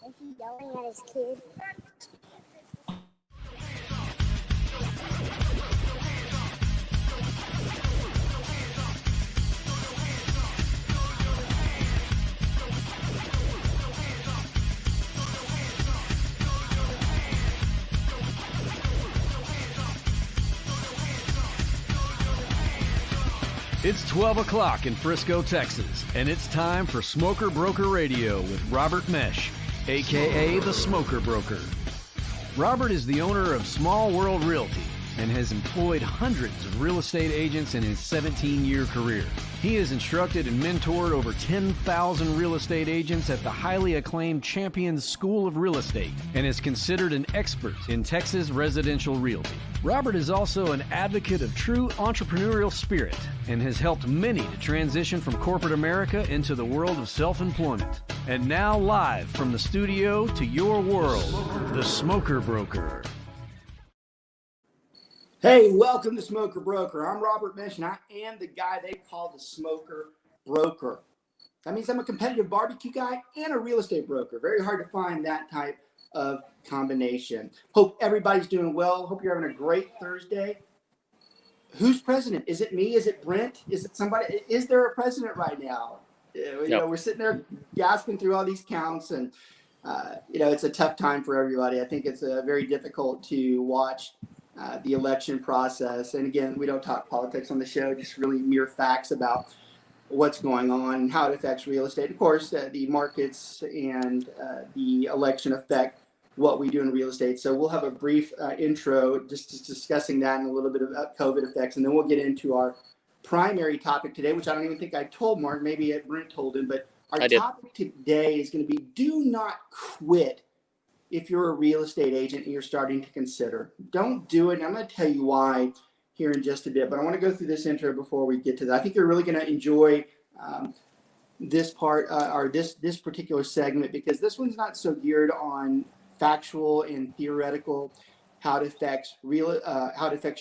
Is he yelling at his kid? It's 12 o'clock in Frisco, Texas, and it's time for Smoker Broker Radio with Robert Mesh, a.k.a. the Smoker Broker. Robert is the owner of Small World Realty and has employed hundreds of real estate agents in his 17-year career. He has instructed and mentored over 10,000 real estate agents at the highly acclaimed Champions School of Real Estate and is considered an expert in Texas residential realty. Robert is also an advocate of true entrepreneurial spirit and has helped many to transition from corporate America into the world of self-employment. And now live from the studio to your world, the Smoker Broker. Hey, welcome to Smoker Broker. I'm Robert Mesh, and I am the guy they call the Smoker Broker. That means I'm a competitive barbecue guy and a real estate broker. Very hard to find that type of combination. Hope everybody's doing well. Hope you're having a great Thursday. Who's president? Is it me? Is it Brent? Is it somebody? Is there a president right now? You know, we're sitting there gasping through all these counts, and it's a tough time for everybody. I think it's very difficult to watch the election process. And again, we don't talk politics on the show, just really mere facts about what's going on and how it affects real estate. Of course, the markets and the election affect what we do in real estate. So we'll have a brief intro just discussing that and a little bit about COVID effects. And then we'll get into our primary topic today, which I don't even think I told Mark, maybe Brent told him, but our topic today is going to be do not quit if you're a real estate agent and you're starting to consider. Don't do it. And I'm going to tell you why here in just a bit, but I want to go through this intro before we get to that. I think you're really going to enjoy this part or this particular segment, because this one's not so geared on factual and theoretical how it affects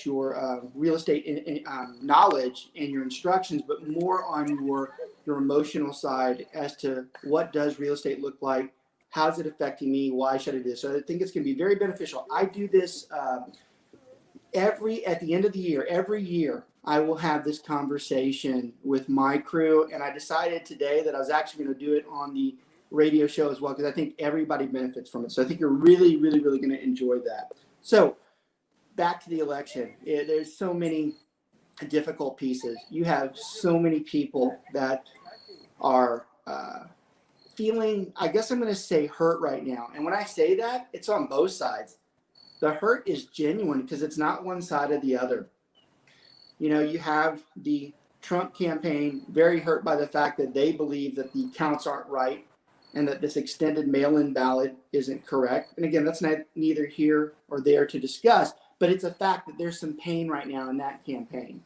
your real estate knowledge and your instructions, but more on your emotional side as to what does real estate look like. How's it affecting me? Why should I do this? So I think it's going to be very beneficial. I do this at the end of the year. Every year, I will have this conversation with my crew, and I decided today that I was actually going to do it on the radio show as well, because I think everybody benefits from it. So I think you're really, really, really going to enjoy that. So back to the election. There's so many difficult pieces. You have so many people that are feeling, I guess I'm going to say, hurt right now. And when I say that, it's on both sides. The hurt is genuine because it's not one side or the other. You know, you have the Trump campaign very hurt by the fact that they believe that the counts aren't right and that this extended mail-in ballot isn't correct. And again, that's neither here or there to discuss, but it's a fact that there's some pain right now in that campaign.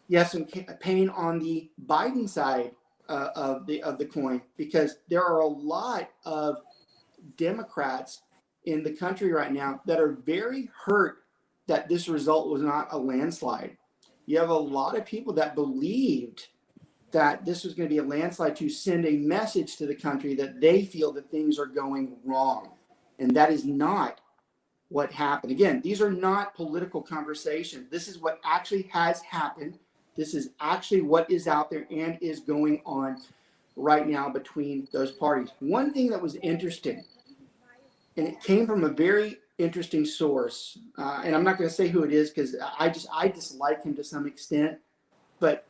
You have some pain on the Biden side of the coin, because there are a lot of Democrats in the country right now that are very hurt that this result was not a landslide. You have a lot of people that believed that this was going to be a landslide to send a message to the country that they feel that things are going wrong. And that is not what happened. Again, these are not political conversations. This is what actually has happened. This is actually what is out there and is going on right now between those parties. One thing that was interesting, and it came from a very interesting source, and I'm not going to say who it is because I dislike him to some extent, but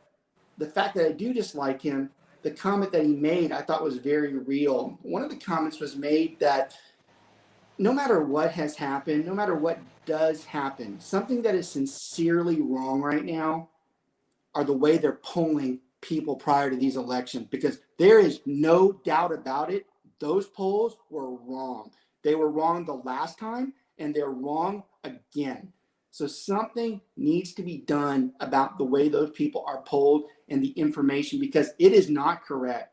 the fact that I do dislike him, the comment that he made, I thought was very real. One of the comments was made that no matter what has happened, no matter what does happen, something that is sincerely wrong right now are the way they're polling people prior to these elections, because there is no doubt about it. Those polls were wrong. They were wrong the last time, and they're wrong again. So something needs to be done about the way those people are polled and the information, because it is not correct.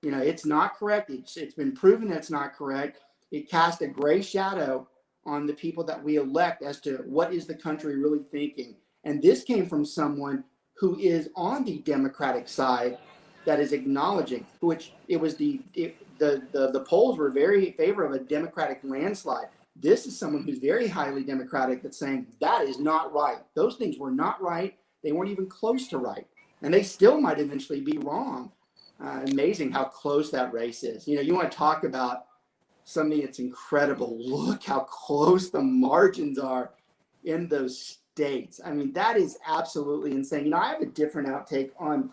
You know, it's not correct. It's been proven that it's not correct. It casts a gray shadow on the people that we elect as to what is the country really thinking. And this came from someone who is on the Democratic side that is acknowledging, which it was the polls were very in favor of a Democratic landslide. This is someone who's very highly Democratic that's saying that is not right. Those things were not right. They weren't even close to right. And they still might eventually be wrong. Amazing how close that race is. You know, you want to talk about something that's incredible. Look how close the margins are in those states. I mean, that is absolutely insane. You know, I have a different outtake on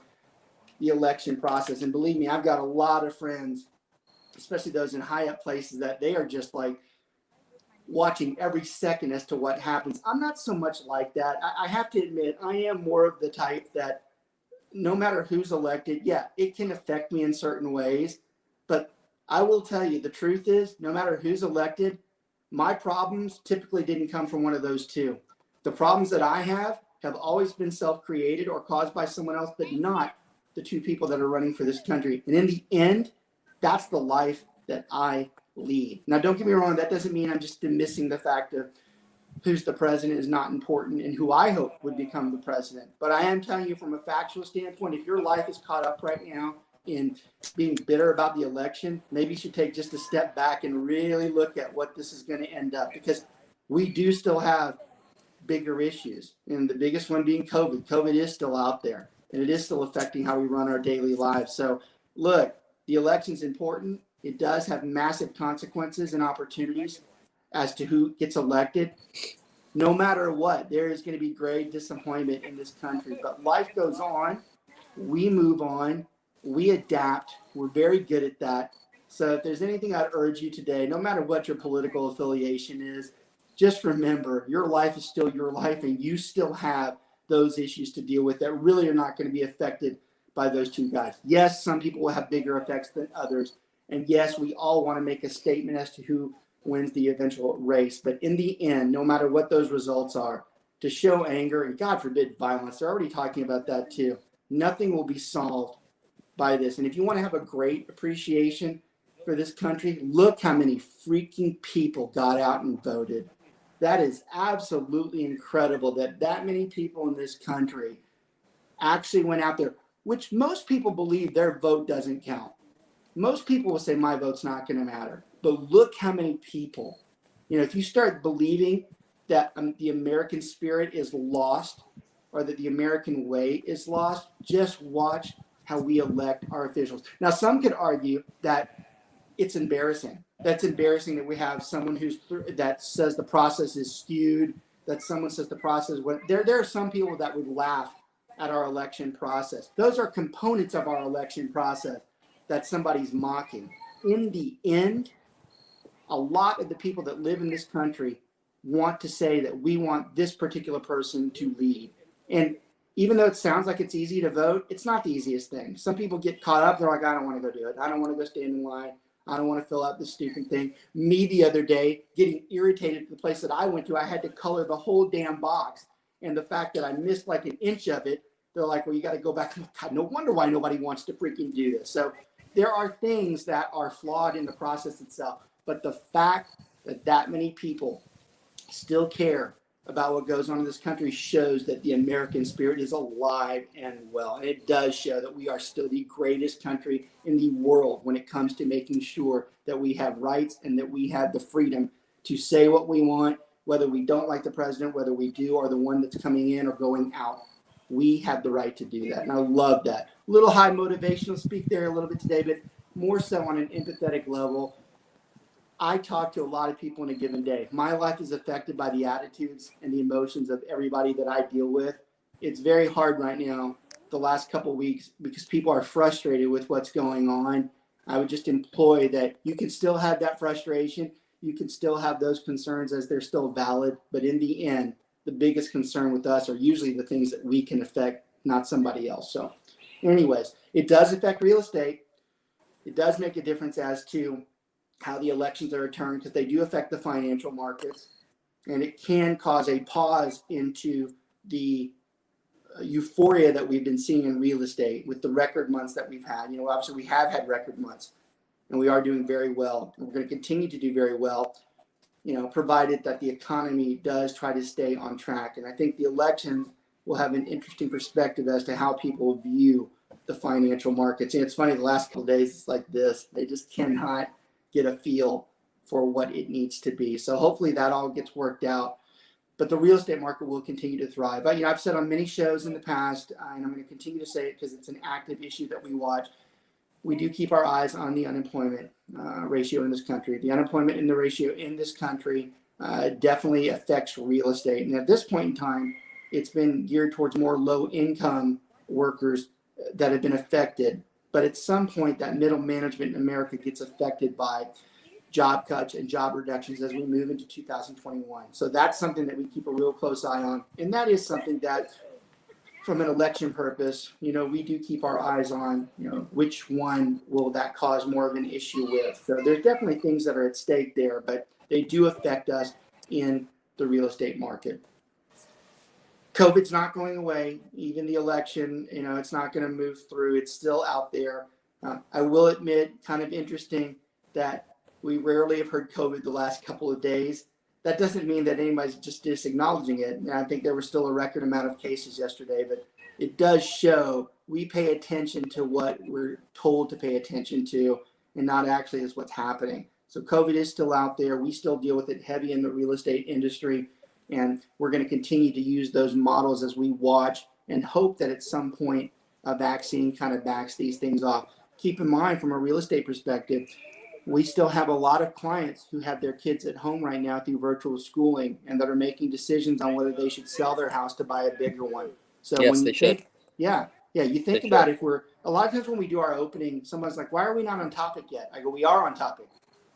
the election process. And believe me, I've got a lot of friends, especially those in high up places, that they are just like watching every second as to what happens. I'm not so much like that. I have to admit, I am more of the type that no matter who's elected, yeah, it can affect me in certain ways. But I will tell you, the truth is, no matter who's elected, my problems typically didn't come from one of those two. The problems that I have always been self-created or caused by someone else, but not the two people that are running for this country. And in the end, that's the life that I lead. Now, don't get me wrong. That doesn't mean I'm just dismissing the fact of who's the president is not important and who I hope would become the president. But I am telling you from a factual standpoint, if your life is caught up right now in being bitter about the election, maybe you should take just a step back and really look at what this is going to end up, because we do still have bigger issues. And the biggest one being COVID. COVID is still out there, and it is still affecting how we run our daily lives. So look, the election's important. It does have massive consequences and opportunities as to who gets elected. No matter what, there is going to be great disappointment in this country, but life goes on. We move on. We adapt. We're very good at that. So if there's anything I'd urge you today, no matter what your political affiliation is, just remember your life is still your life, and you still have those issues to deal with that really are not going to be affected by those two guys. Yes, some people will have bigger effects than others. And yes, we all want to make a statement as to who wins the eventual race. But in the end, no matter what those results are, to show anger and, God forbid, violence, they're already talking about that too. Nothing will be solved by this. And if you want to have a great appreciation for this country, look how many freaking people got out and voted. That is absolutely incredible that many people in this country actually went out there, which most people believe their vote doesn't count. Most people will say my vote's not going to matter. But look how many people, if you start believing that the American spirit is lost or that the American way is lost, just watch how we elect our officials. Now, some could argue that it's embarrassing. That's embarrassing that we have someone that says the process is skewed, that someone says the process. There are some people that would laugh at our election process. Those are components of our election process that somebody's mocking. In the end, a lot of the people that live in this country want to say that we want this particular person to lead. And even though it sounds like it's easy to vote, it's not the easiest thing. Some people get caught up. They're like, I don't want to go do it. I don't want to go stand in line. I don't want to fill out this stupid thing. Me the other day, getting irritated at the place that I went to, I had to color the whole damn box. And the fact that I missed like an inch of it, they're like, well, you got to go back. God, no wonder why nobody wants to freaking do this. So there are things that are flawed in the process itself. But the fact that many people still care about what goes on in this country shows that the American spirit is alive and well. And it does show that we are still the greatest country in the world when it comes to making sure that we have rights and that we have the freedom to say what we want, whether we don't like the president, whether we do, or the one that's coming in or going out. We have the right to do that. And I love that. A little high motivational speak there a little bit today, but more so on an empathetic level. I talk to a lot of people in a given day. My life is affected by the attitudes and the emotions of everybody that I deal with. It's very hard right now, the last couple of weeks, because people are frustrated with what's going on. I would just employ that you can still have that frustration. You can still have those concerns as they're still valid. But in the end, the biggest concern with us are usually the things that we can affect, not somebody else. So anyways, it does affect real estate. It does make a difference as to how the elections are turned, because they do affect the financial markets, and it can cause a pause into the euphoria that we've been seeing in real estate with the record months that we've had. Obviously we have had record months, and we are doing very well, and we're going to continue to do very well, provided that the economy does try to stay on track. And I think the elections will have an interesting perspective as to how people view the financial markets. And it's funny, the last couple of days, it's like this. They just cannot get a feel for what it needs to be. So hopefully that all gets worked out. But the real estate market will continue to thrive. But, I've said on many shows in the past, and I'm going to continue to say it because it's an active issue that we watch, we do keep our eyes on the unemployment ratio in this country. The unemployment in the ratio in this country definitely affects real estate. And at this point in time, it's been geared towards more low-income workers that have been affected. But at some point, that middle management in America gets affected by job cuts and job reductions as we move into 2021. So that's something that we keep a real close eye on. And that is something that, from an election purpose, we do keep our eyes on, which one will that cause more of an issue with. So there's definitely things that are at stake there, but they do affect us in the real estate market. COVID's not going away. Even the election, it's not going to move through. It's still out there. I will admit, kind of interesting that we rarely have heard COVID the last couple of days. That doesn't mean that anybody's just acknowledging it. And I think there was still a record amount of cases yesterday, but it does show we pay attention to what we're told to pay attention to and not actually is what's happening. So COVID is still out there. We still deal with it heavy in the real estate industry. And we're going to continue to use those models as we watch and hope that at some point a vaccine kind of backs these things off. Keep in mind, from a real estate perspective, we still have a lot of clients who have their kids at home right now through virtual schooling and that are making decisions on whether they should sell their house to buy a bigger one. So yes, when they you should. You think about it, a lot of times when we do our opening, someone's like, why are we not on topic yet? I go, we are on topic.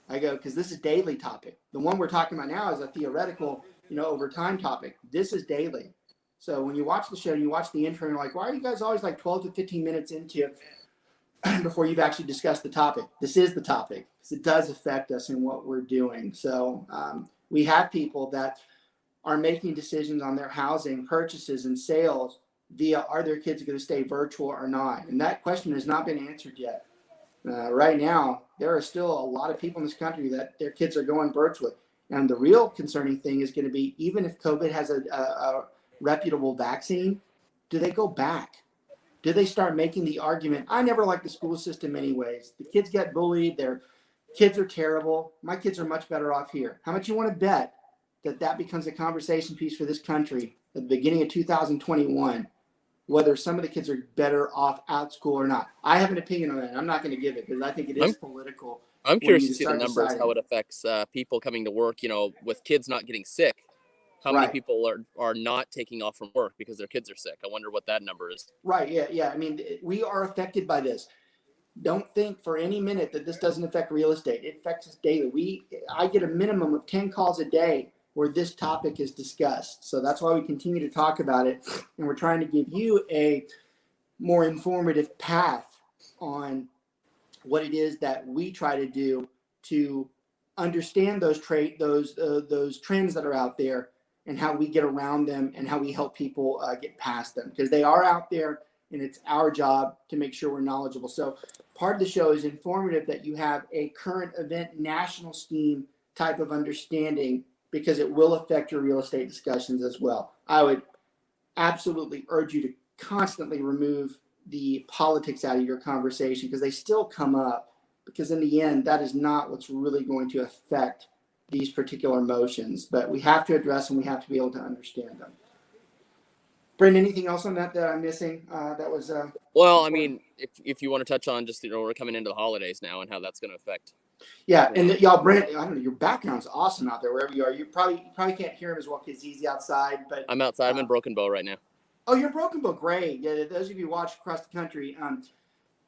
I go, because this is daily topic. The one we're talking about now is a theoretical, over time topic. This is daily. So when you watch the show, you watch the intro, and you're like, why are you guys always like 12 to 15 minutes into it before you've actually discussed the topic? This is the topic because it does affect us in what we're doing. So we have people that are making decisions on their housing purchases and sales via, are their kids going to stay virtual or not? And that question has not been answered yet. Right now, there are still a lot of people in this country that their kids are going virtually. And the real concerning thing is going to be, even if COVID has a reputable vaccine, do they go back? Do they start making the argument, I never liked the school system anyways. The kids get bullied. Their kids are terrible. My kids are much better off here. How much you want to bet that becomes a conversation piece for this country at the beginning of 2021, whether some of the kids are better off out school or not? I have an opinion on that. I'm not going to give it because I think it is political. I'm curious to see the numbers, how it affects people coming to work, with kids not getting sick. How many people are not taking off from work because their kids are sick? I wonder what that number is. Right. Yeah. I mean, we are affected by this. Don't think for any minute that this doesn't affect real estate. It affects us daily. I get a minimum of 10 calls a day where this topic is discussed. So that's why we continue to talk about it. And we're trying to give you a more informative path on what it is that we try to do to understand those trends that are out there and how we get around them and how we help people get past them, because they are out there and it's our job to make sure we're knowledgeable. So part of the show is informative, that you have a current event national scheme type of understanding, because it will affect your real estate discussions as well. I would absolutely urge you to constantly remove the politics out of your conversation, because they still come up, because in the end, that is not what's really going to affect these particular motions. But we have to address them. We have to be able to understand them. Brendan, anything else on that I'm missing? That was well, I mean, if you want to touch on just, we're coming into the holidays now and how that's going to affect. Yeah, and y'all, Brent, I don't know, your background's awesome out there wherever you are. You probably can't hear him as well because he's outside. But I'm outside. I'm in Broken Bow right now. Oh, you're in Broken Bow. Great. Yeah, those of you who watch across the country,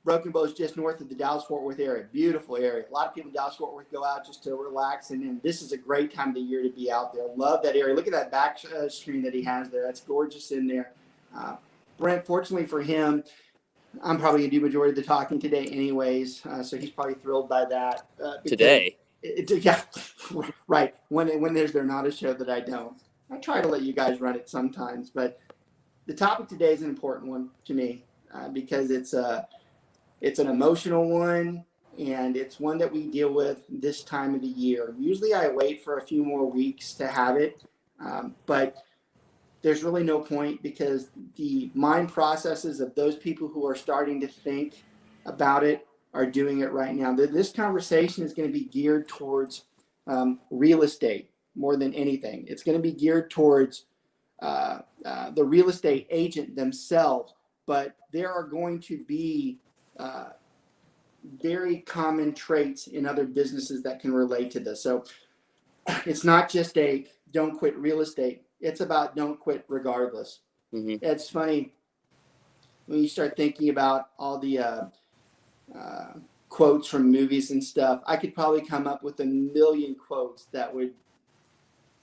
Broken Bow is just north of the Dallas-Fort Worth area. Beautiful area. A lot of people in Dallas-Fort Worth go out just to relax, and this is a great time of the year to be out there. Love that area. Look at that back screen that he has there. That's gorgeous in there. Brent, fortunately for him, I'm probably going to do majority of the talking today anyways, so he's probably thrilled by that. Today? Yeah, right. When there's not a show that I don't. I try to let you guys run it sometimes, but the topic today is an important one to me because it's an emotional one, and it's one that we deal with this time of the year. Usually I wait for a few more weeks to have it, but there's really no point, because the mind processes of those people who are starting to think about it are doing it right now. This conversation is going to be geared towards real estate more than anything. It's going to be geared towards the real estate agent themselves, but there are going to be very common traits in other businesses that can relate to this. So it's not just a don't quit real estate. It's about don't quit regardless. Mm-hmm. It's funny when you start thinking about all the quotes from movies and stuff. I could probably come up with 1,000,000 quotes that would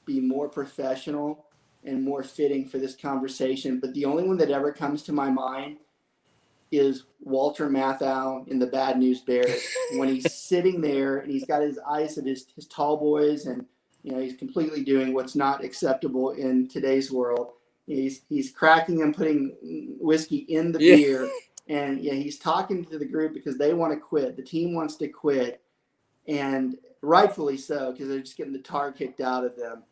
be more professional and more fitting for this conversation. But the only one that ever comes to my mind is Walter Matthau in The Bad News Bears, when he's sitting there and he's got his eyes at his tall boys, and he's completely doing what's not acceptable in today's world. He's cracking and putting whiskey in the beer, and he's talking to the group because they want to quit. The team wants to quit, and rightfully so, because they're just getting the tar kicked out of them.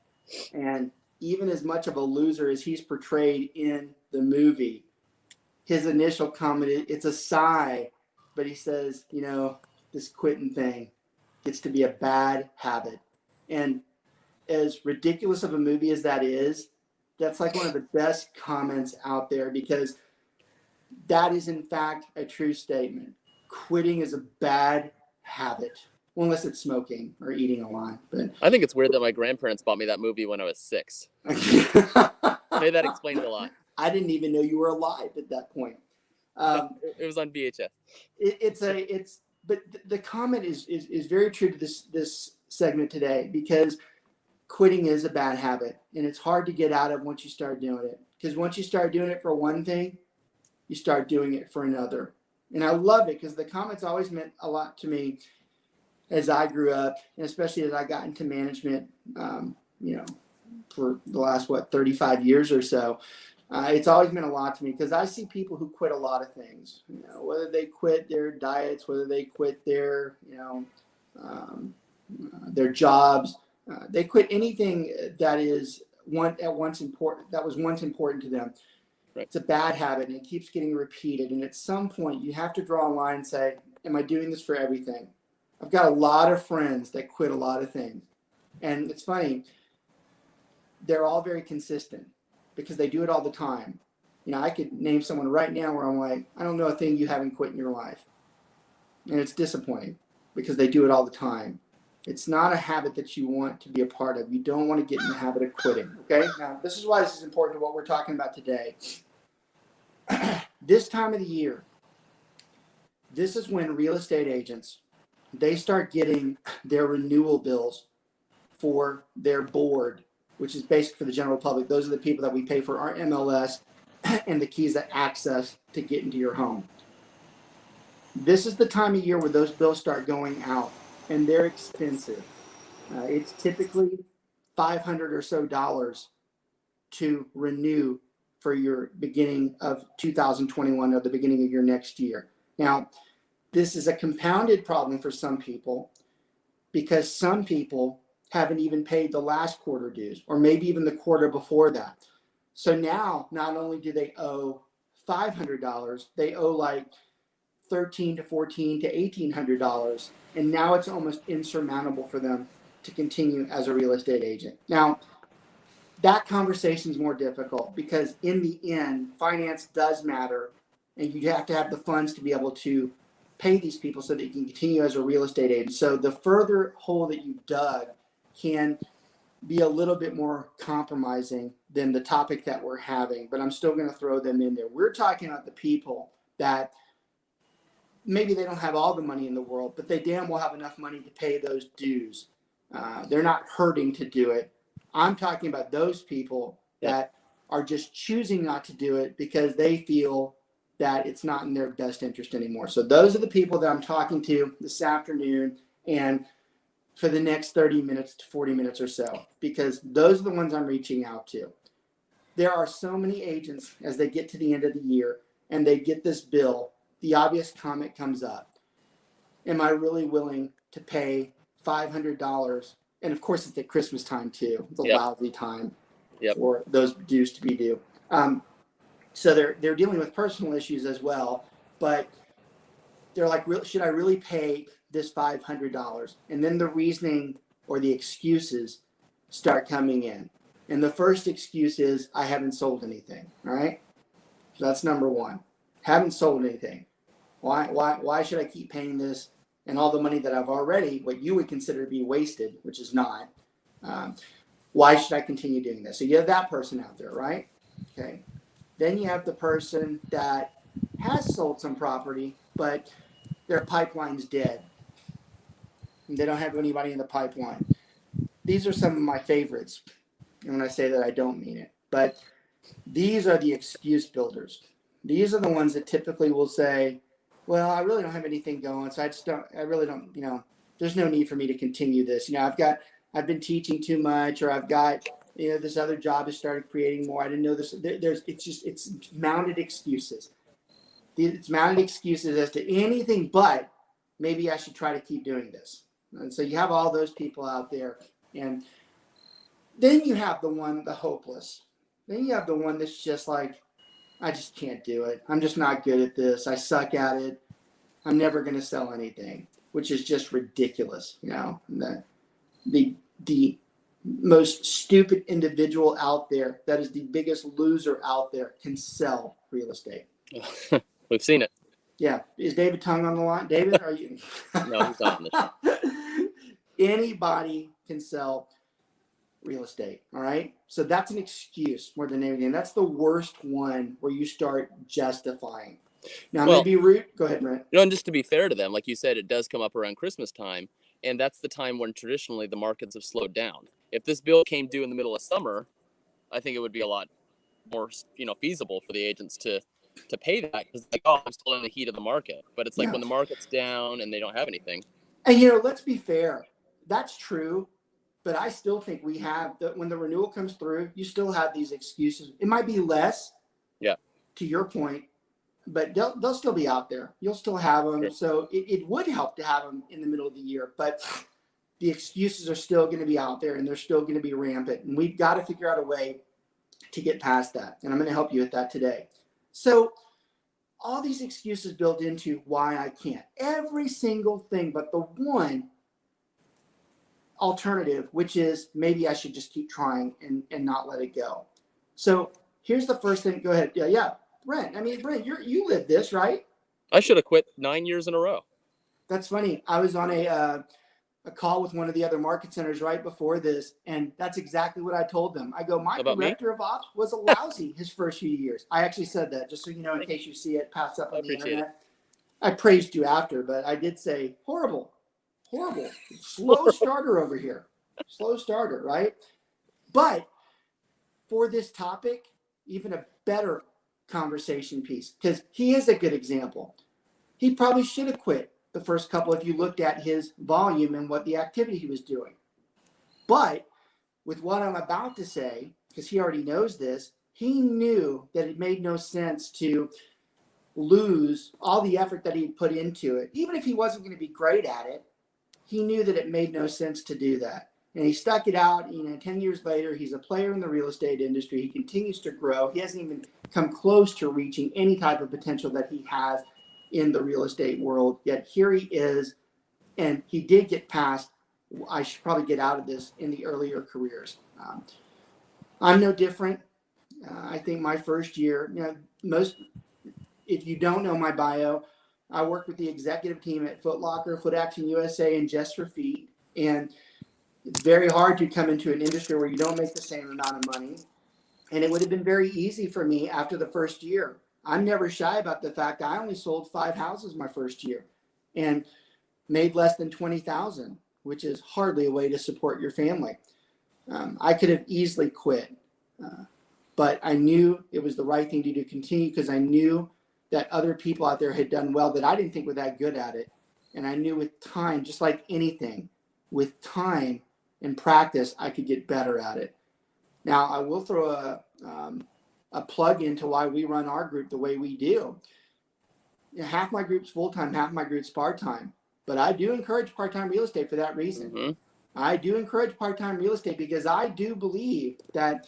And even as much of a loser as he's portrayed in the movie, his initial comment, it's a sigh, but he says, this quitting thing gets to be a bad habit. And as ridiculous of a movie as that is, that's like one of the best comments out there, because that is in fact a true statement. Quitting is a bad habit, well, unless it's smoking or eating a lot. But I think it's weird that my grandparents bought me that movie when I was 6. Maybe that explains a lot. I didn't even know you were alive at that point. It was on VHS. But the comment is very true to this segment today, because quitting is a bad habit, and it's hard to get out of once you start doing it. Because once you start doing it for one thing, you start doing it for another. And I love it, because the comments always meant a lot to me as I grew up, and especially as I got into management, for the last 35 years or so. It's always meant a lot to me, because I see people who quit a lot of things, whether they quit their diets, whether they quit their jobs, they quit anything that was once important to them. Right. It's a bad habit, and it keeps getting repeated. And at some point you have to draw a line and say, am I doing this for everything? I've got a lot of friends that quit a lot of things. And it's funny, they're all very consistent, because they do it all the time. I could name someone right now where I'm like, I don't know a thing you haven't quit in your life. And it's disappointing, because they do it all the time. It's not a habit that you want to be a part of. You don't want to get in the habit of quitting, okay? Now, this is why this is important to what we're talking about today. This time of the year, this is when real estate agents, they start getting their renewal bills for their board, which is basically for the general public. Those are the people that we pay for our MLS and the keys that access to get into your home. This is the time of year where those bills start going out, and they're expensive. It's typically $500 or so to renew for your beginning of 2021 or the beginning of your next year. Now, this is a compounded problem for some people, because some people haven't even paid the last quarter dues, or maybe even the quarter before that. So now, not only do they owe $500, they owe like $1,300 to $1,400 to $1,800, and now it's almost insurmountable for them to continue as a real estate agent. Now, that conversation is more difficult, because in the end, finance does matter, and you have to have the funds to be able to pay these people so that you can continue as a real estate agent. So the further hole that you dug can be a little bit more compromising than the topic that we're having, but I'm still going to throw them in there. We're talking about the people that maybe they don't have all the money in the world, but they damn well have enough money to pay those dues. They're not hurting to do it. I'm talking about those people that are just choosing not to do it because they feel that it's not in their best interest anymore. So those are the people that I'm talking to this afternoon, and for the next 30 minutes to 40 minutes or so, because those are the ones I'm reaching out to. There are so many agents, as they get to the end of the year and they get this bill, the obvious comment comes up. Am I really willing to pay $500? And of course, it's at Christmas time too. It's a lousy time. for those dues to be due. So they're dealing with personal issues as well, but they're like, should I really pay this $500? And then the reasoning or the excuses start coming in. And the first excuse is, I haven't sold anything. All right. So that's number one. Haven't sold anything. Why should I keep paying this and all the money that I've already, what you would consider to be wasted, which is not? Why should I continue doing this? So you have that person out there, right? Okay. Then you have the person that has sold some property, but their pipeline's dead. And they don't have anybody in the pipeline. These are some of my favorites. And when I say that, I don't mean it. But these are the excuse builders. These are the ones that typically will say, well, I really don't have anything going, so I really don't, there's no need for me to continue this. I've been teaching too much, or I've got, this other job has started creating more. I didn't know this. It's mounted excuses. It's mounted excuses as to anything but maybe I should try to keep doing this. And so you have all those people out there. And then you have the hopeless. Then you have the one that's just like, I just can't do it. I'm just not good at this. I suck at it. I'm never going to sell anything, which is just ridiculous. The most stupid individual out there that is the biggest loser out there can sell real estate. We've seen it. Yeah. Is David Tung on the line? David, are you? No, he's not on the show. Anybody can sell real estate. All right. So that's an excuse more than anything. That's the worst one where you start justifying. Now, maybe rude. Go ahead, Brent. And just to be fair to them, like you said, it does come up around Christmas time. And that's the time when traditionally the markets have slowed down. If this bill came due in the middle of summer, I think it would be a lot more, feasible for the agents to pay that, because like, I'm still in the heat of the market. But it's like when the market's down and they don't have anything. And let's be fair. That's true. But I still think we have when the renewal comes through, you still have these excuses. It might be less. Yeah. To your point, but they'll still be out there. You'll still have them. Sure. So it would help to have them in the middle of the year, but the excuses are still going to be out there and they're still going to be rampant. And we've got to figure out a way to get past that. And I'm going to help you with that today. So all these excuses built into why I can't. Every single thing but the one alternative, which is maybe I should just keep trying and not let it go. So here's the first thing. Go ahead. Yeah. Brent, you live this, right? I should have quit 9 years in a row. That's funny. I was on a call with one of the other market centers right before this, and that's exactly what I told them. I go, my director of ops was lousy his first few years. I actually said that, just so you know, in case you see it pass up on the internet. I praised you after, but I did say horrible. Slow starter over here. Slow starter, right? But for this topic, even a better conversation piece, because he is a good example. He probably should have quit the first couple if you looked at his volume and what the activity he was doing. But with what I'm about to say, because he already knows this, he knew that it made no sense to lose all the effort that he'd put into it. Even if he wasn't going to be great at it, he knew that it made no sense to do that. And he stuck it out. 10 years later, he's a player in the real estate industry. He continues to grow. He hasn't even come close to reaching any type of potential that he has in the real estate world. Yet here he is, and he did get past, I should probably get out of this in the earlier careers. I'm no different. I think my first year, if you don't know my bio, I worked with the executive team at Foot Locker, Foot Action USA, and Just for Feet. And it's very hard to come into an industry where you don't make the same amount of money. And it would have been very easy for me after the first year. I'm never shy about the fact that I only sold 5 houses my first year and made less than $20,000, which is hardly a way to support your family. I could have easily quit, but I knew it was the right thing to do, continue, because I knew that other people out there had done well that I didn't think were that good at it. And I knew with time, just like anything, with time and practice, I could get better at it. Now, I will throw a plug into why we run our group the way we do. Half my group's full-time, half my group's part-time. But I do encourage part-time real estate for that reason. Mm-hmm. I do encourage part-time real estate because I do believe that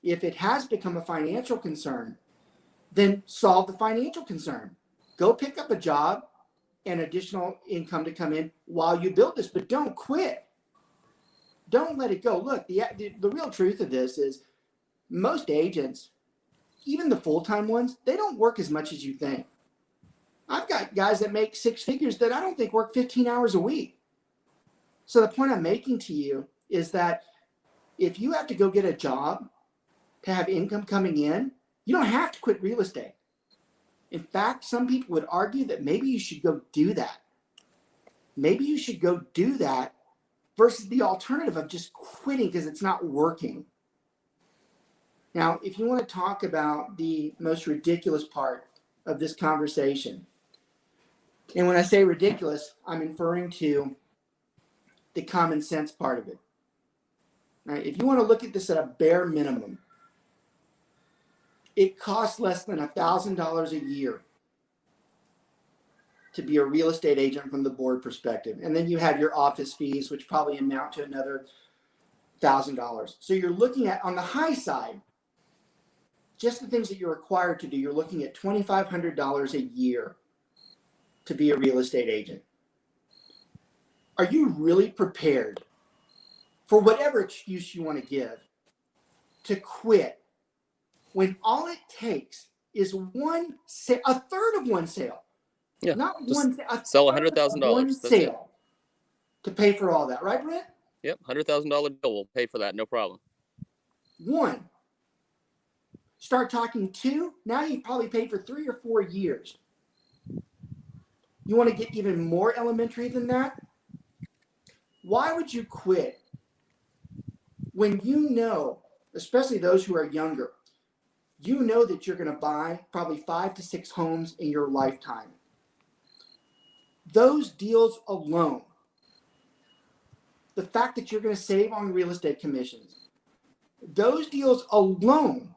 if it has become a financial concern, then solve the financial concern. Go pick up a job and additional income to come in while you build this, but don't quit. Don't let it go. Look, the real truth of this is most agents, even the full-time ones, they don't work as much as you think. I've got guys that make six figures that I don't think work 15 hours a week. So the point I'm making to you is that if you have to go get a job to have income coming in, you don't have to quit real estate. In fact, some people would argue that maybe you should go do that. Maybe you should go do that versus the alternative of just quitting because it's not working. Now, if you want to talk about the most ridiculous part of this conversation, and when I say ridiculous, I'm referring to the common sense part of it. Right? If you want to look at this at a bare minimum, it costs less than $1,000 a year to be a real estate agent from the board perspective. And then you have your office fees, which probably amount to another $1,000. So you're looking at, on the high side, just the things that you're required to do, you're looking at $2,500 a year to be a real estate agent. Are you really prepared, for whatever excuse you want to give, to quit when all it takes is one sale, a third of one sale? Yeah, not one sell $100,000. One sale to pay for all that, right, Brent? Yep, $100,000 bill will pay for that, no problem. One. Start talking two. Now you've probably paid for 3 or 4 years. You want to get even more elementary than that? Why would you quit when you know, especially those who are younger, you know that you're going to buy probably 5 to 6 homes in your lifetime? Those deals alone, the fact that you're going to save on real estate commissions, those deals alone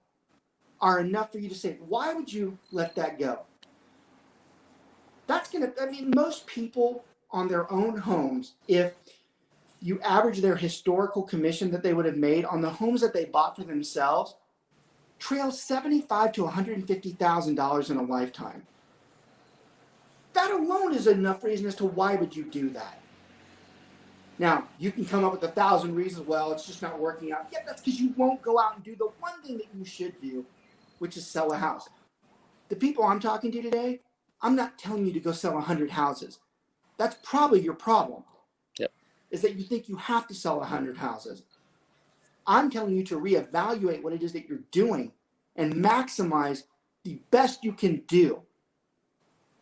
are enough for you to say, why would you let that go? That's going to, I mean, most people on their own homes, if you average their historical commission that they would have made on the homes that they bought for themselves, trails $75,000 to $150,000 in a lifetime. That alone is enough reason as to why would you do that. Now, you can come up with 1,000 reasons, well, it's just not working out. Yeah, that's because you won't go out and do the one thing that you should do, which is sell a house. The people I'm talking to today, I'm not telling you to go sell 100 houses. That's probably your problem. Yep. Is that you think you have to sell 100 houses. I'm telling you to reevaluate what it is that you're doing and maximize the best you can do.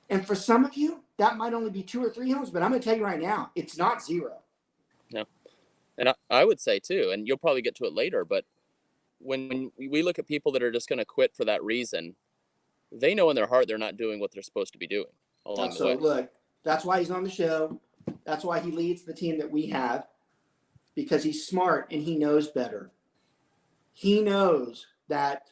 And for some of you, that might only be 2 or 3 homes, but I'm going to tell you right now, it's not 0. No. And I would say too, and you'll probably get to it later, but when we look at people that are just going to quit for that reason, they know in their heart they're not doing what they're supposed to be doing along the way. Look, that's why he's on the show. That's why he leads the team that we have, because he's smart and he knows better. He knows that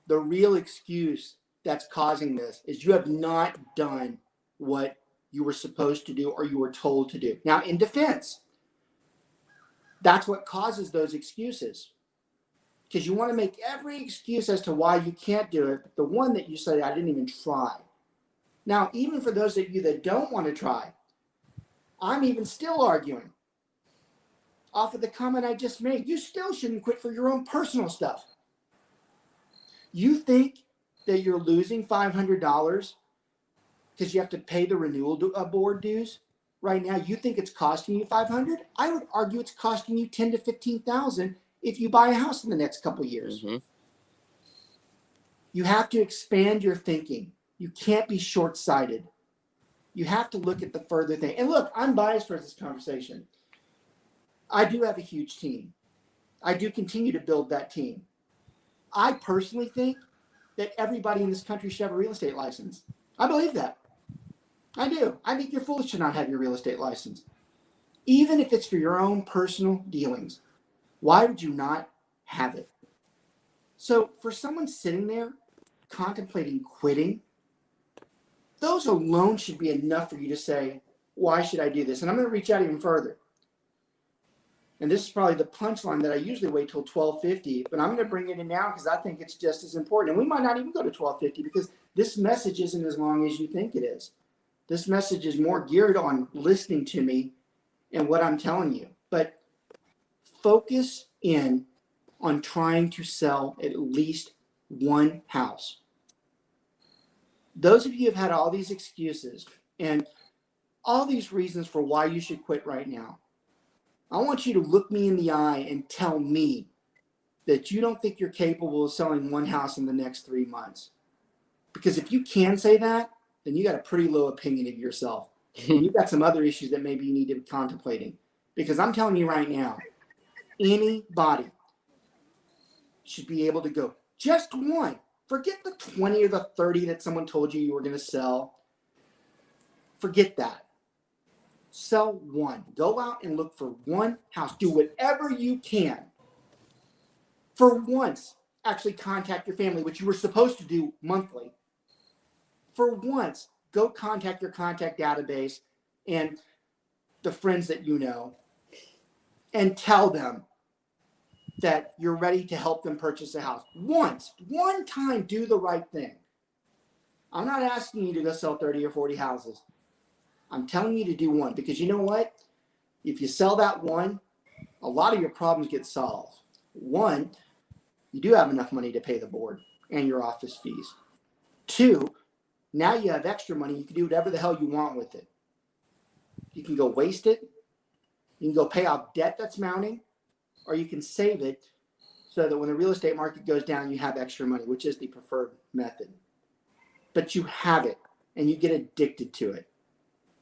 the real excuse that's causing this is you have not done what you were supposed to do or you were told to do. Now, in defense, that's what causes those excuses, because you want to make every excuse as to why you can't do it. But the one that you say, I didn't even try. Now, even for those of you that don't want to try, I'm even still arguing off of the comment I just made. You still shouldn't quit for your own personal stuff. You think that you're losing $500 because you have to pay the renewal board dues right now? You think it's costing you $500? I would argue it's costing you $10,000 to $15,000 if you buy a house in the next couple of years. Mm-hmm. You have to expand your thinking. You can't be short-sighted. You have to look at the further thing. And look, I'm biased towards this conversation. I do have a huge team. I do continue to build that team. I personally think that everybody in this country should have a real estate license. I believe that. I do. I think you're foolish to not have your real estate license. Even if it's for your own personal dealings. Why would you not have it? So for someone sitting there contemplating quitting, those alone should be enough for you to say, why should I do this? And I'm going to reach out even further. and this is probably the punchline that I usually wait till 12:50, but I'm going to bring it in now because I think it's just as important. And we might not even go to 12:50 because this message isn't as long as you think it is. This message is more geared on listening to me and what I'm telling you. But focus in on trying to sell at least one house. Those of you who have had all these excuses and all these reasons for why you should quit right now, I want you to look me in the eye and tell me that you don't think you're capable of selling one house in the next 3 months. Because if you can say that, then you got a pretty low opinion of yourself. And you've got some other issues that maybe you need to be contemplating. Because I'm telling you right now, anybody should be able to go just one. Forget the 20 or the 30 that someone told you were going to sell. Forget that. Sell one. Go out and look for one house. Do whatever you can. For once, actually contact your family, which you were supposed to do monthly. For once, go contact your contact database and the friends that you know and tell them that you're ready to help them purchase a house. One time, do the right thing. I'm not asking you to go sell 30 or 40 houses. I'm telling you to do one, because you know what? If you sell that one, a lot of your problems get solved. One, you do have enough money to pay the board and your office fees. Two, now you have extra money. You can do whatever the hell you want with it. You can go waste it. You can go pay off debt that's mounting, or you can save it so that when the real estate market goes down, you have extra money, which is the preferred method. But you have it, and you get addicted to it.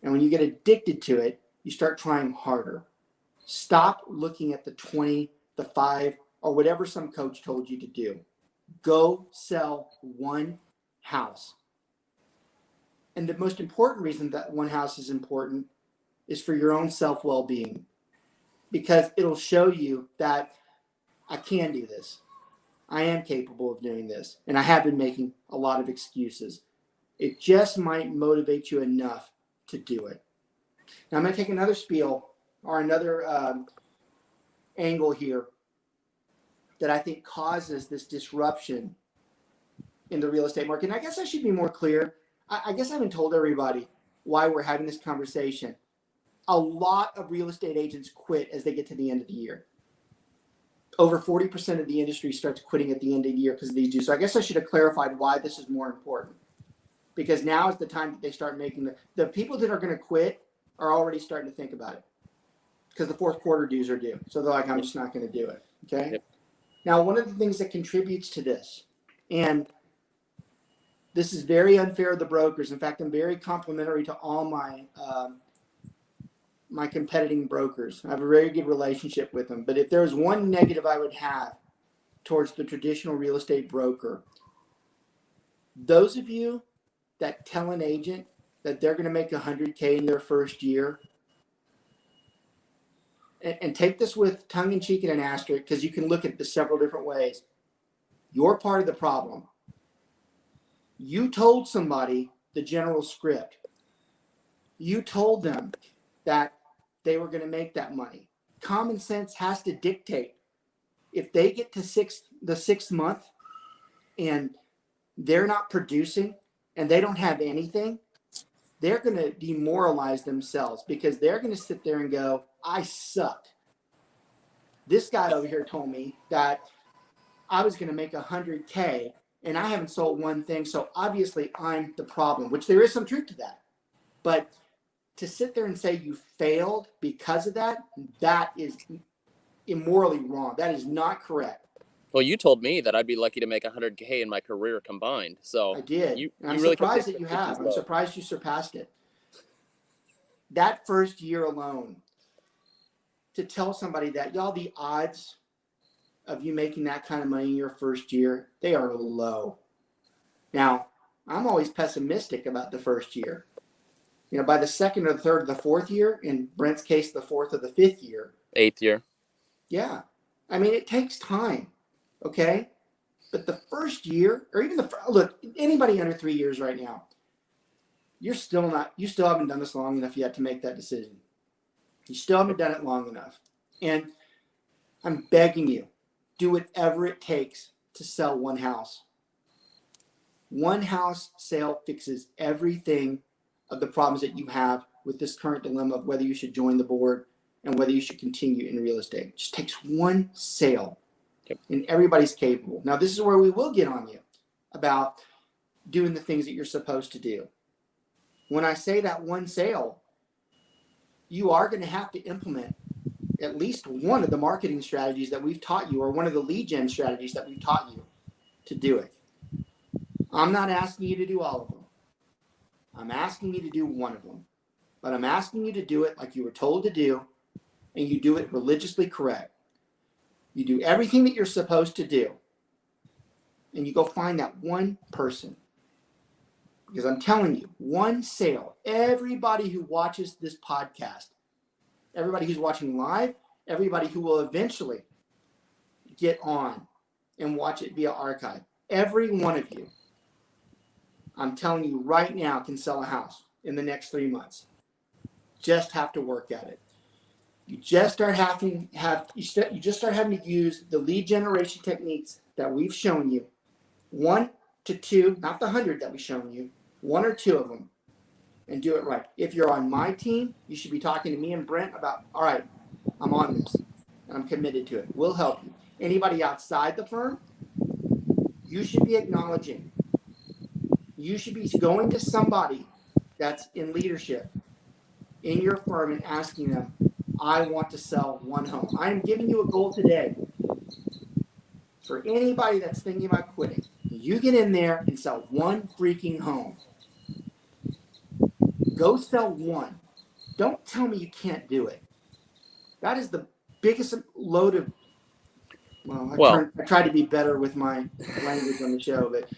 And when you get addicted to it, you start trying harder. Stop looking at the 20, the 5, or whatever some coach told you to do. Go sell one house. And the most important reason that one house is important is for your own self-well-being, because it'll show you that I can do this. I am capable of doing this. And I have been making a lot of excuses. It just might motivate you enough to do it. Now I'm going to take another spiel or another angle here that I think causes this disruption in the real estate market. And I guess I should be more clear. I guess I haven't told everybody why we're having this conversation. A lot of real estate agents quit as they get to the end of the year. Over 40% of the industry starts quitting at the end of the year because of these dues. So I guess I should have clarified why this is more important. Because now is the time that they start making the people that are going to quit are already starting to think about it. Because the fourth quarter dues are due. So they're like, I'm just not going to do it. Okay. Yep. Now, one of the things that contributes to this, and this is very unfair to the brokers. In fact, I'm very complimentary to all my my competing brokers. I have a very good relationship with them. But if there's one negative I would have towards the traditional real estate broker, those of you that tell an agent that they're going to make $100K in their first year, and take this with tongue in cheek and an asterisk, because you can look at this several different ways. You're part of the problem. You told somebody the general script. You told them that they were going to make that money. Common sense has to dictate. If they get to the sixth month and they're not producing and they don't have anything, they're going to demoralize themselves, because they're going to sit there and go, I suck. This guy over here told me that I was going to make $100K and I haven't sold one thing. So obviously I'm the problem, which there is some truth to that. But to sit there and say you failed because of that, that is immorally wrong. That is not correct. Well, you told me that I'd be lucky to make $100K in my career combined. So I did. I'm really surprised that you have. I'm surprised you surpassed it. That first year alone, to tell somebody that, y'all, the odds of you making that kind of money in your first year, they are low. Now, I'm always pessimistic about the first year. You know, by the second or the third or the fourth year, in Brent's case, the fourth or the fifth year. 8th year. Yeah. I mean, it takes time. Okay. But the first year, or even look, anybody under 3 years right now, you still haven't done this long enough yet to make that decision. You still haven't done it long enough. And I'm begging you, do whatever it takes to sell one house. One house sale fixes everything of the problems that you have with this current dilemma of whether you should join the board and whether you should continue in real estate. It just takes one sale. Yep. And everybody's capable. Now, this is where we will get on you about doing the things that you're supposed to do. When I say that one sale, you are going to have to implement at least one of the marketing strategies that we've taught you, or one of the lead gen strategies that we've taught you to do it. I'm not asking you to do all of them. I'm asking you to do one of them. But I'm asking you to do it like you were told to do, and you do it religiously correct. You do everything that you're supposed to do, and you go find that one person. Because I'm telling you, one sale, everybody who watches this podcast, everybody who's watching live, everybody who will eventually get on and watch it via archive, every one of you, I'm telling you right now, can sell a house in the next 3 months. Just have to work at it. You just start having to use the lead generation techniques that we've shown you. 1 to 2, not the 100 that we've shown you, 1 or 2 of them, and do it right. If you're on my team, you should be talking to me and Brent about, all right, I'm on this, and I'm committed to it. We'll help you. Anybody outside the firm, you should be acknowledging. You should be going to somebody that's in leadership in your firm and asking them, I want to sell one home. I am giving you a goal today for anybody that's thinking about quitting. You get in there and sell one freaking home. Go sell one. Don't tell me you can't do it. That is the biggest load of, I try to be better with my language on the show, but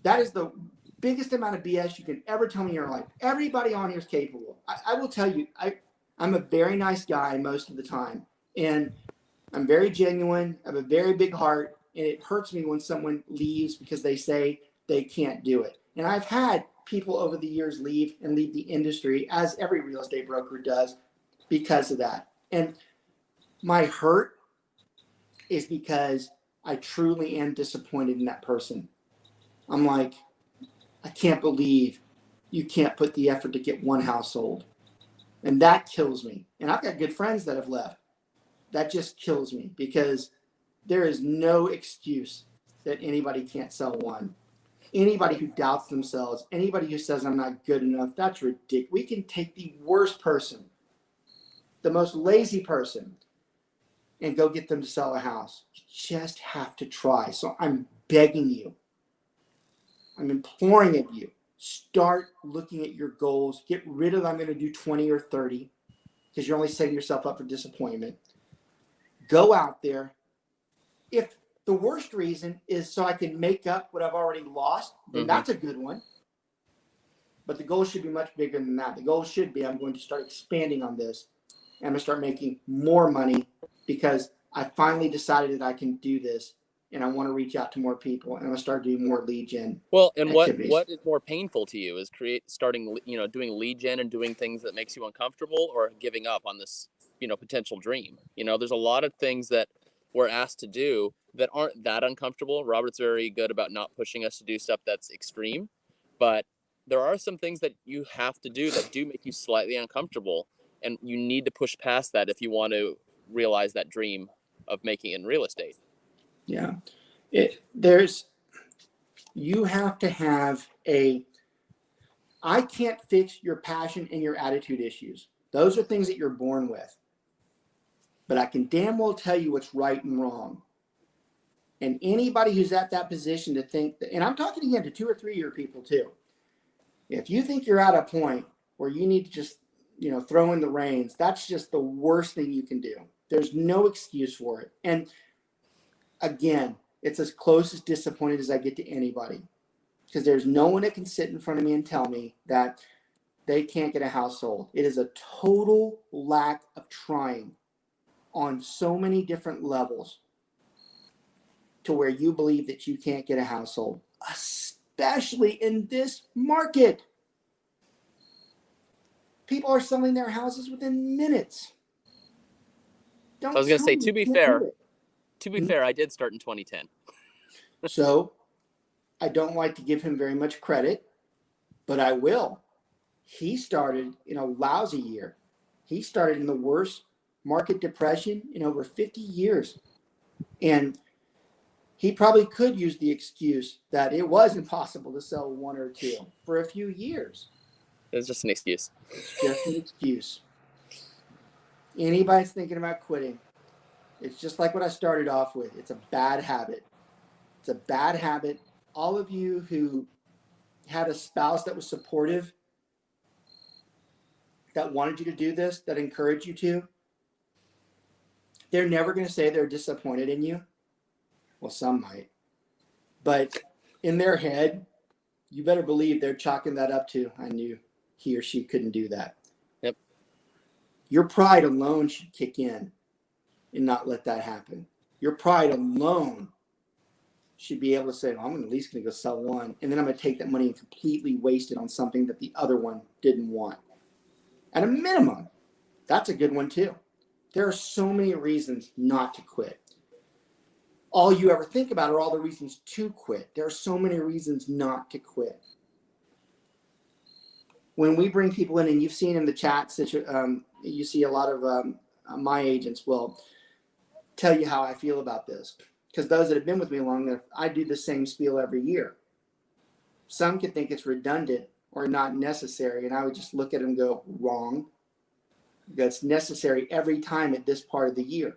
that is the biggest amount of BS you can ever tell me in your life. Everybody on here is capable. I will tell you, I'm a very nice guy most of the time, and I'm very genuine. I have a very big heart, and it hurts me when someone leaves because they say they can't do it. And I've had people over the years leave the industry, as every real estate broker does, because of that. And my hurt is because I truly am disappointed in that person. I'm like, I can't believe you can't put the effort to get one house sold. And that kills me. And I've got good friends that have left. That just kills me, because there is no excuse that anybody can't sell one. Anybody who doubts themselves, anybody who says I'm not good enough, that's ridiculous. We can take the worst person, the most lazy person, and go get them to sell a house. You just have to try. So I'm begging you. I'm imploring of you. Start looking at your goals. Get rid of I'm going to do 20 or 30, because you're only setting yourself up for disappointment. Go out there. If the worst reason is so I can make up what I've already lost, then that's a good one. But the goal should be much bigger than that. The goal should be, I'm going to start expanding on this. And I'm going to start making more money, because I finally decided that I can do this, and I want to reach out to more people, and I'm going to start doing more lead gen. Well, and activities. what is more painful to you, is starting doing lead gen and doing things that makes you uncomfortable, or giving up on this, potential dream? There's a lot of things that we're asked to do that aren't that uncomfortable. Robert's very good about not pushing us to do stuff that's extreme, but there are some things that you have to do that do make you slightly uncomfortable, and you need to push past that if you want to realize that dream of making it in real estate. Yeah. You have to have I can't fix your passion and your attitude issues. Those are things that you're born with. But I can damn well tell you what's right and wrong. And anybody who's at that position to think that, and I'm talking again to 2 or 3 year people too. If you think you're at a point where you need to just, throw in the reins, that's just the worst thing you can do. There's no excuse for it. And again, it's as close as disappointed as I get to anybody, because there's no one that can sit in front of me and tell me that they can't get a house sold. It is a total lack of trying on so many different levels to where you believe that you can't get a house sold, especially in this market. People are selling their houses within minutes. I was going to say, to be fair, To be fair, I did start in 2010. So I don't like to give him very much credit, but I will. He started in a lousy year. He started in the worst market depression in over 50 years. And he probably could use the excuse that it was impossible to sell one or two for a few years. It's just an excuse. It's just an excuse. Anybody's thinking about quitting, it's just like what I started off with. It's a bad habit. It's a bad habit. All of you who had a spouse that was supportive, that wanted you to do this, that encouraged you to, they're never going to say they're disappointed in you. Well, some might. But in their head, you better believe they're chalking that up to, I knew he or she couldn't do that. Yep. Your pride alone should kick in and not let that happen. Your pride alone should be able to say, well, I'm at least going to go sell one, and then I'm going to take that money and completely waste it on something that the other one didn't want. At a minimum, that's a good one too. There are so many reasons not to quit. All you ever think about are all the reasons to quit. There are so many reasons not to quit. When we bring people in, and you've seen in the chat, you see a lot of my agents will tell you how I feel about this. Because those that have been with me long enough, I do the same spiel every year. Some could think it's redundant or not necessary, and I would just look at them and go, wrong. That's necessary every time at this part of the year.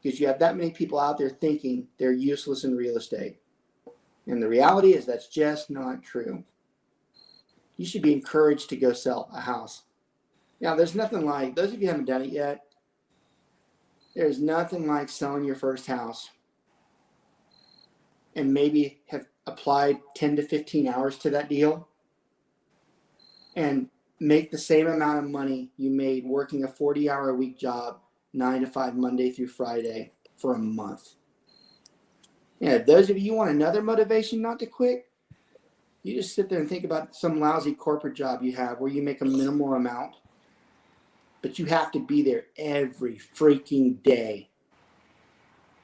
Because you have that many people out there thinking they're useless in real estate. And the reality is that's just not true. You should be encouraged to go sell a house. Now, there's nothing like, those of you who haven't done it yet, there's nothing like selling your first house and maybe have applied 10 to 15 hours to that deal and make the same amount of money you made working a 40-hour-a-week job 9 to 5 Monday through Friday for a month. Yeah, those of you who want another motivation not to quit, you just sit there and think about some lousy corporate job you have where you make a minimal amount, but you have to be there every freaking day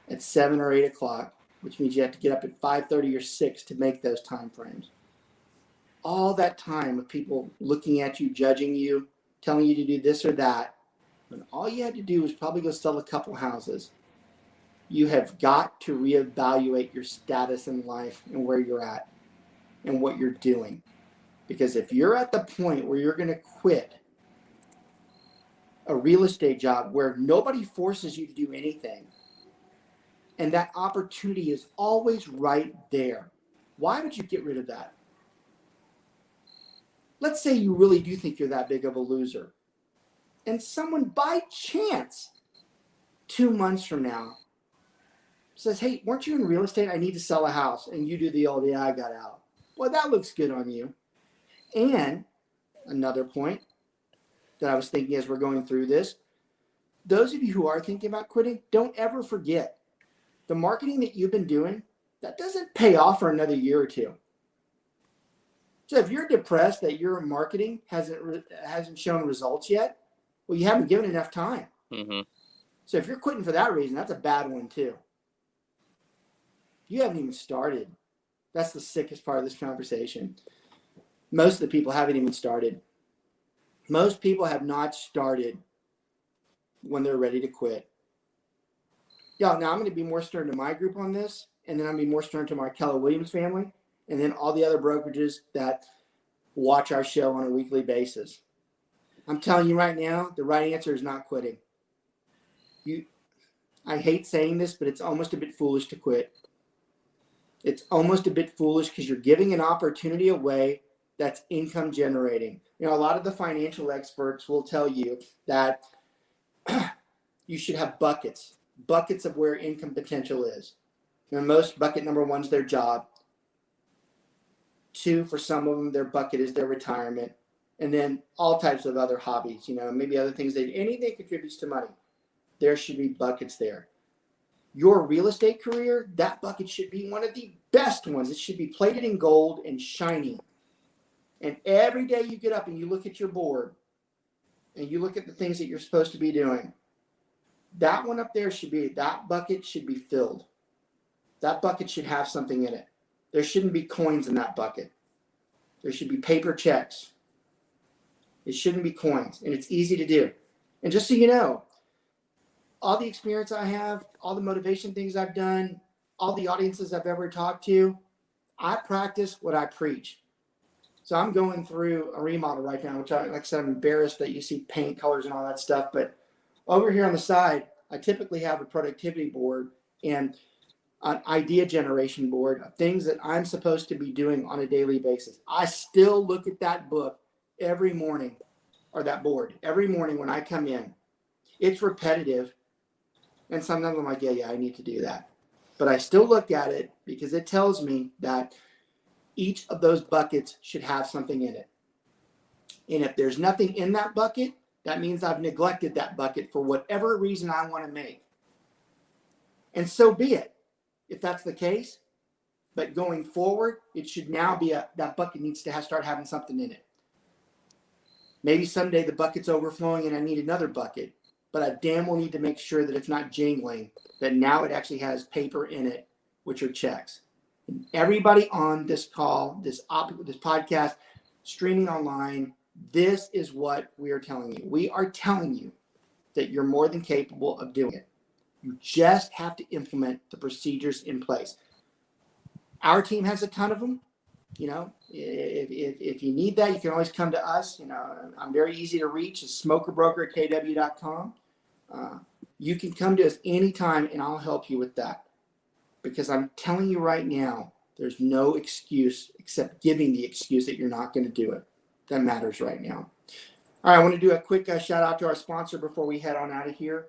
at 7 or 8 o'clock, which means you have to get up at 5:30 or 6 to make those time frames. All that time of people looking at you, judging you, telling you to do this or that, when all you had to do was probably go sell a couple houses. You have got to reevaluate your status in life and where you're at and what you're doing. Because if you're at the point where you're going to quit a real estate job where nobody forces you to do anything, and that opportunity is always right there, why would you get rid of that? Let's say you really do think you're that big of a loser, and someone by chance 2 months from now says, hey, weren't you in real estate? I need to sell a house. And you do the old, yeah, I got out. Well, that looks good on you. And another point that I was thinking as we're going through this, those of you who are thinking about quitting, don't ever forget the marketing that you've been doing, that doesn't pay off for another year or two. So if you're depressed that your marketing hasn't shown results yet, well, you haven't given enough time. Mm-hmm. So if you're quitting for that reason, that's a bad one too. You haven't even started. That's the sickest part of this conversation. Most of the people haven't even started. Most people have not started when they're ready to quit. Yeah, now I'm going to be more stern to my group on this, and then I'm going to be more stern to my Keller Williams family, and then all the other brokerages that watch our show on a weekly basis. I'm telling you right now, the right answer is not quitting. I hate saying this, but it's almost a bit foolish to quit. It's almost a bit foolish because you're giving an opportunity away that's income generating. You know, a lot of the financial experts will tell you that you should have buckets of where income potential is. You know, most bucket number one is their job. 2, for some of them, their bucket is their retirement. And then all types of other hobbies, you know, maybe other things, anything that contributes to money. There should be buckets there. Your real estate career, that bucket should be one of the best ones. It should be plated in gold and shiny. And every day you get up and you look at your board and you look at the things that you're supposed to be doing, That one up there that bucket should be filled. That bucket should have something in it. There shouldn't be coins in that bucket. There should be paper checks. It shouldn't be coins, and it's easy to do. And just so you know, all the experience I have, all the motivation things I've done, all the audiences I've ever talked to, I practice what I preach. So I'm going through a remodel right now, which like I said, I'm embarrassed that you see paint colors and all that stuff. But over here on the side, I typically have a productivity board and an idea generation board of things that I'm supposed to be doing on a daily basis. I still look at that book every morning, or that board every morning when I come in. It's repetitive. And sometimes I'm like, yeah, I need to do that. But I still look at it because it tells me that each of those buckets should have something in it. And if there's nothing in that bucket, that means I've neglected that bucket for whatever reason I want to make. And so be it, if that's the case. But going forward, it should now be that bucket needs to start having something in it. Maybe someday the bucket's overflowing and I need another bucket. But I damn well need to make sure that it's not jingling, that now it actually has paper in it, which are checks. And everybody on this call, this podcast, streaming online, this is what we are telling you. We are telling you that you're more than capable of doing it. You just have to implement the procedures in place. Our team has a ton of them. You know, if you need that, you can always come to us. You know, I'm very easy to reach. It's smokerbroker@kw.com. You can come to us anytime, and I'll help you with that. Because I'm telling you right now, there's no excuse except giving the excuse that you're not going to do it. That matters right now. All right, I want to do a quick shout out to our sponsor before we head on out of here.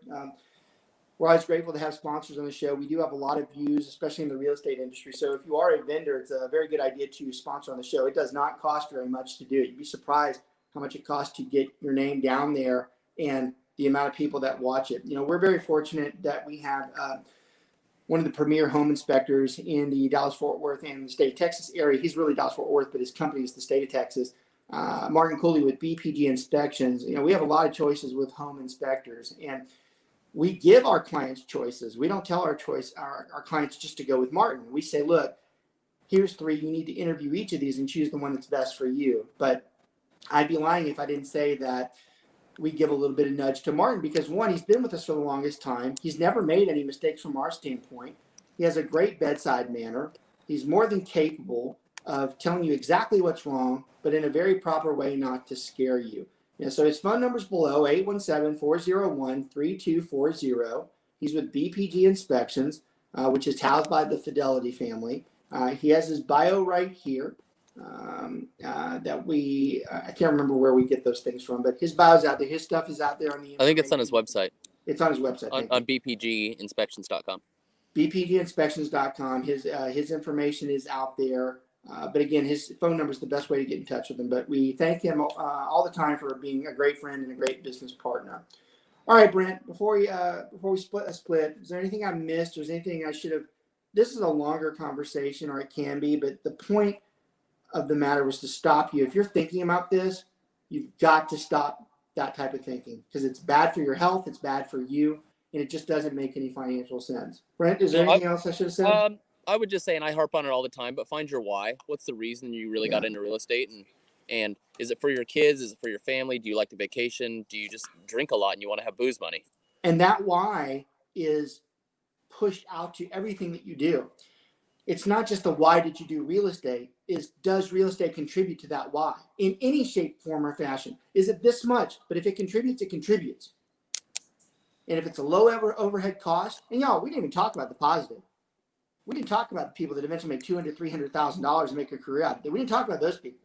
We're always grateful to have sponsors on the show. We do have a lot of views, especially in the real estate industry. So if you are a vendor, it's a very good idea to sponsor on the show. It does not cost very much to do it. You'd be surprised how much it costs to get your name down there and the amount of people that watch it. You know, we're very fortunate that we have one of the premier home inspectors in the Dallas-Fort Worth and the state of Texas area. He's really Dallas-Fort Worth, but his company is the state of Texas. Martin Cooley with BPG Inspections. You know, we have a lot of choices with home inspectors, and we give our clients choices. We don't tell our clients just to go with Martin. We say, look, here's 3. You need to interview each of these and choose the one that's best for you. But I'd be lying if I didn't say that we give a little bit of nudge to Martin because, one, he's been with us for the longest time. He's never made any mistakes from our standpoint. He has a great bedside manner. He's more than capable of telling you exactly what's wrong, but in a very proper way, not to scare you. Yeah, so his phone number's below, 817-401-3240. He's with BPG Inspections, which is housed by the Fidelity family. He has his bio right here that I can't remember where we get those things from, but his bio's out there. His stuff is out there on the I think it's on his website. It's on his website. On bpginspections.com. bpginspections.com. His information is out there. But again, his phone number is the best way to get in touch with him. But we thank him all the time for being a great friend and a great business partner. All right, Brent, before we split, is there anything I missed? Or is there anything I should have? This is a longer conversation, or it can be, but the point of the matter was to stop you. If you're thinking about this, you've got to stop that type of thinking because it's bad for your health, it's bad for you, and it just doesn't make any financial sense. Brent, is there anything else I should have said? I would just say, and I harp on it all the time, but find your why. What's the reason you really got into real estate? And is it for your kids? Is it for your family? Do you like the vacation? Do you just drink a lot and you want to have booze money? And that why is pushed out to everything that you do. It's not just the why did you do real estate, is does real estate contribute to that why in any shape, form, or fashion? Is it this much? But if it contributes, it contributes. And if it's a low overhead cost, and y'all, we didn't even talk about the positive. We didn't talk about the people that eventually make $200,000, $300,000 and make a career out of it. We didn't talk about those people.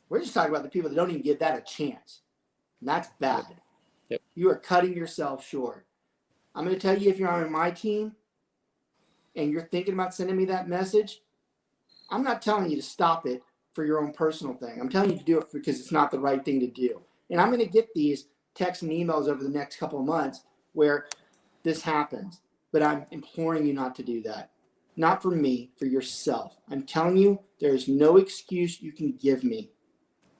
We're just talking about the people that don't even give that a chance. And that's bad. Yep. You are cutting yourself short. I'm going to tell you, if you're on my team and you're thinking about sending me that message, I'm not telling you to stop it for your own personal thing. I'm telling you to do it because it's not the right thing to do. And I'm going to get these texts and emails over the next couple of months where this happens. But I'm imploring you not to do that. Not for me, for yourself. I'm telling you, there's no excuse you can give me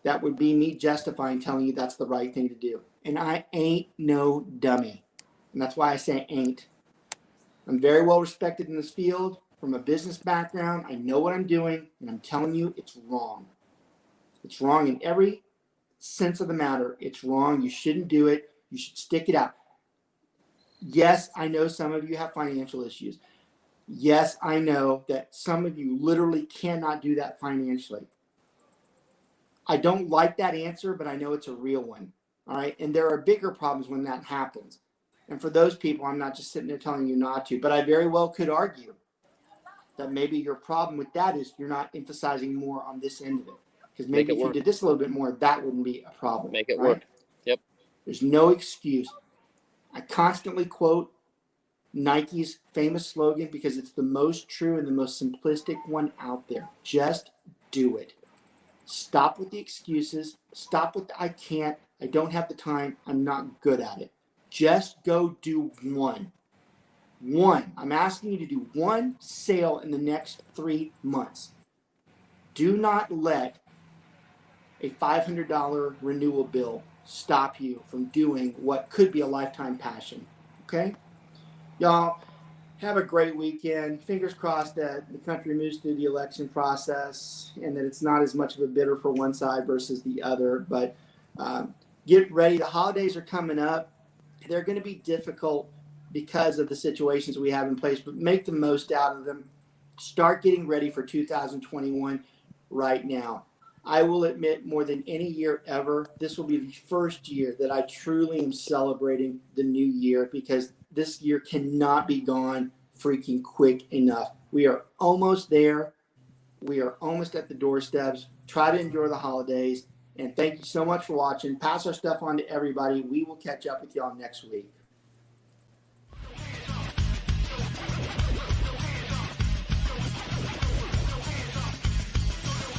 that would be me justifying telling you that's the right thing to do. And I ain't no dummy. And that's why I say ain't. I'm very well respected in this field from a business background. I know what I'm doing, and I'm telling you it's wrong. It's wrong in every sense of the matter. It's wrong. You shouldn't do it. You should stick it out. Yes, I know some of you have financial issues. Yes, I know that some of you literally cannot do that financially. I don't like that answer, but I know it's a real one. All right. And there are bigger problems when that happens. And for those people, I'm not just sitting there telling you not to, but I very well could argue that maybe your problem with that is you're not emphasizing more on this end of it. Because maybe if you did this a little bit more, that wouldn't be a problem. Make it work. Yep. There's no excuse. I constantly quote Nike's famous slogan because it's the most true and the most simplistic one out there. Just do it. Stop with the excuses. Stop with the I can't. I don't have the time. I'm not good at it. Just go do one. I'm asking you to do one sale in the next 3 months. Do not let a $500 renewal bill stop you from doing what could be a lifetime passion. Okay? Y'all, have a great weekend. Fingers crossed that the country moves through the election process and that it's not as much of a bidder for one side versus the other. But get ready. The holidays are coming up. They're going to be difficult because of the situations we have in place, but make the most out of them. Start getting ready for 2021 right now. I will admit, more than any year ever, this will be the first year that I truly am celebrating the new year, because this year cannot be gone freaking quick enough. We are almost there. We are almost at the doorsteps. Try to enjoy the holidays. And thank you so much for watching. Pass our stuff on to everybody. We will catch up with y'all next week.